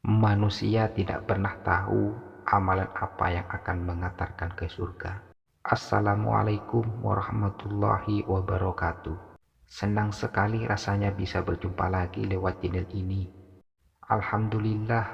Manusia tidak pernah tahu amalan apa yang akan mengantarkan ke surga. Assalamualaikum warahmatullahi wabarakatuh. Senang sekali rasanya bisa berjumpa lagi lewat channel ini. Alhamdulillah,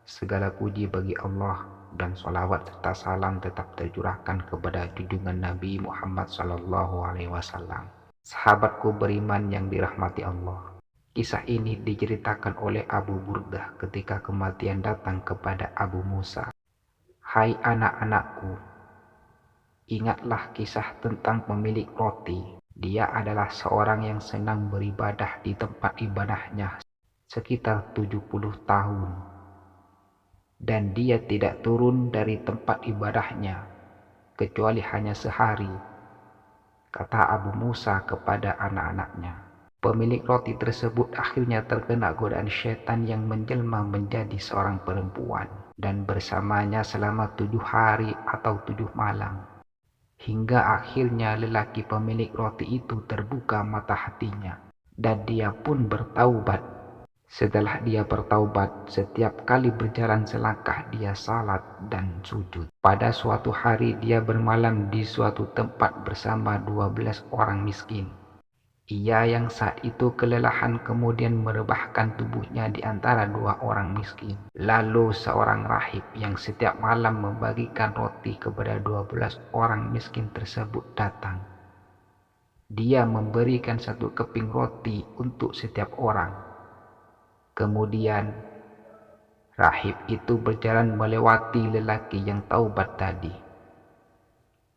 segala puji bagi Allah dan sholawat serta salam tetap tercurahkan kepada junjungan Nabi Muhammad SAW. Sahabatku beriman yang dirahmati Allah. Kisah ini diceritakan oleh Abu Burdah ketika kematian datang kepada Abu Musa. Hai anak-anakku, ingatlah kisah tentang pemilik roti. Dia adalah seorang yang senang beribadah di tempat ibadahnya sekitar 70 tahun. Dan dia tidak turun dari tempat ibadahnya kecuali hanya sehari, kata Abu Musa kepada anak-anaknya. Pemilik roti tersebut akhirnya terkena godaan syaitan yang menjelma menjadi seorang perempuan dan bersamanya selama 7 hari atau 7 malam. Hingga akhirnya lelaki pemilik roti itu terbuka mata hatinya dan dia pun bertaubat. Setelah dia bertaubat, setiap kali berjalan selangkah dia salat dan sujud. Pada suatu hari dia bermalam di suatu tempat bersama 12 orang miskin. Ia yang saat itu kelelahan kemudian merebahkan tubuhnya di antara 2 orang miskin. Lalu seorang rahib yang setiap malam membagikan roti kepada 12 orang miskin tersebut datang. Dia memberikan 1 keping roti untuk setiap orang. Kemudian rahib itu berjalan melewati lelaki yang taubat tadi.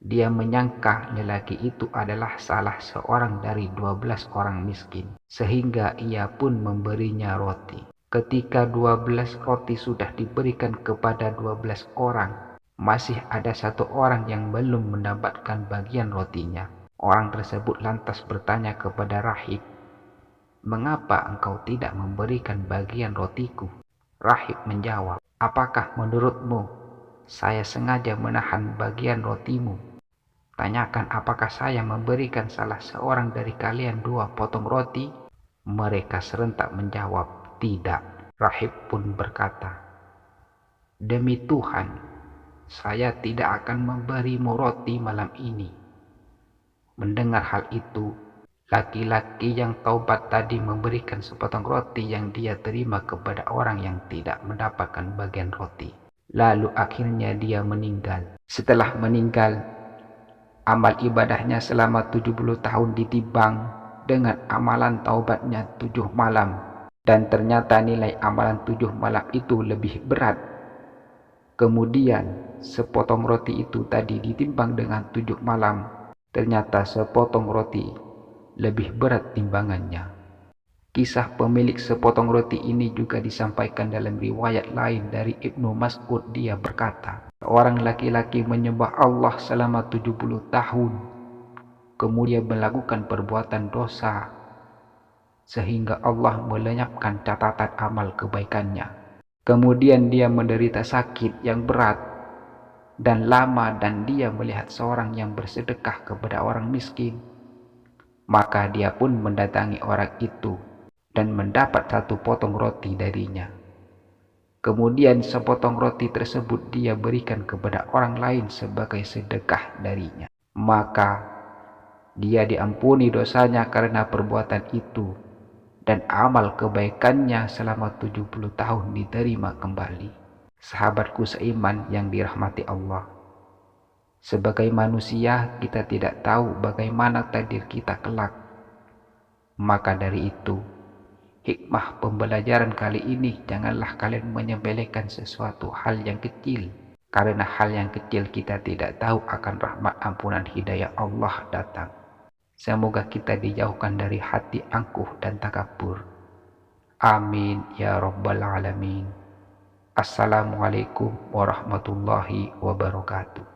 Dia menyangka lelaki itu adalah salah seorang dari 12 orang miskin, sehingga ia pun memberinya roti. Ketika 12 roti sudah diberikan kepada 12 orang, masih ada 1 orang yang belum mendapatkan bagian rotinya. Orang tersebut lantas bertanya kepada rahib, "Mengapa engkau tidak memberikan bagian rotiku?" Rahib menjawab, "Apakah menurutmu saya sengaja menahan bagian rotimu? Tanyakan apakah saya memberikan salah seorang dari kalian 2 potong roti?" Mereka serentak menjawab, "Tidak." Rahib pun berkata, "Demi Tuhan, saya tidak akan memberimu roti malam ini." Mendengar hal itu, laki-laki yang taubat tadi memberikan sepotong roti yang dia terima kepada orang yang tidak mendapatkan bagian roti. Lalu akhirnya dia meninggal. Setelah meninggal, amal ibadahnya selama 70 tahun ditimbang dengan amalan taubatnya 7 malam. Dan ternyata nilai amalan 7 malam itu lebih berat. Kemudian sepotong roti itu tadi ditimbang dengan 7 malam. Ternyata sepotong roti lebih berat timbangannya. Kisah pemilik sepotong roti ini juga disampaikan dalam riwayat lain dari Ibnu Mas'ud. Dia berkata, seorang laki-laki menyembah Allah selama 70 tahun, kemudian melakukan perbuatan dosa, sehingga Allah melenyapkan catatan amal kebaikannya. Kemudian dia menderita sakit yang berat dan lama dan dia melihat seorang yang bersedekah kepada orang miskin. Maka dia pun mendatangi orang itu dan mendapat 1 potong roti darinya. Kemudian sepotong roti tersebut dia berikan kepada orang lain sebagai sedekah darinya. Maka dia diampuni dosanya karena perbuatan itu, dan amal kebaikannya selama 70 tahun diterima kembali. Sahabatku seiman yang dirahmati Allah, sebagai manusia kita tidak tahu bagaimana takdir kita kelak. Maka dari itu, hikmah pembelajaran kali ini, janganlah kalian menyepelekan sesuatu hal yang kecil. Karena hal yang kecil kita tidak tahu akan rahmat ampunan hidayah Allah datang. Semoga kita dijauhkan dari hati angkuh dan takabur. Amin ya rabbal alamin. Assalamualaikum warahmatullahi wabarakatuh.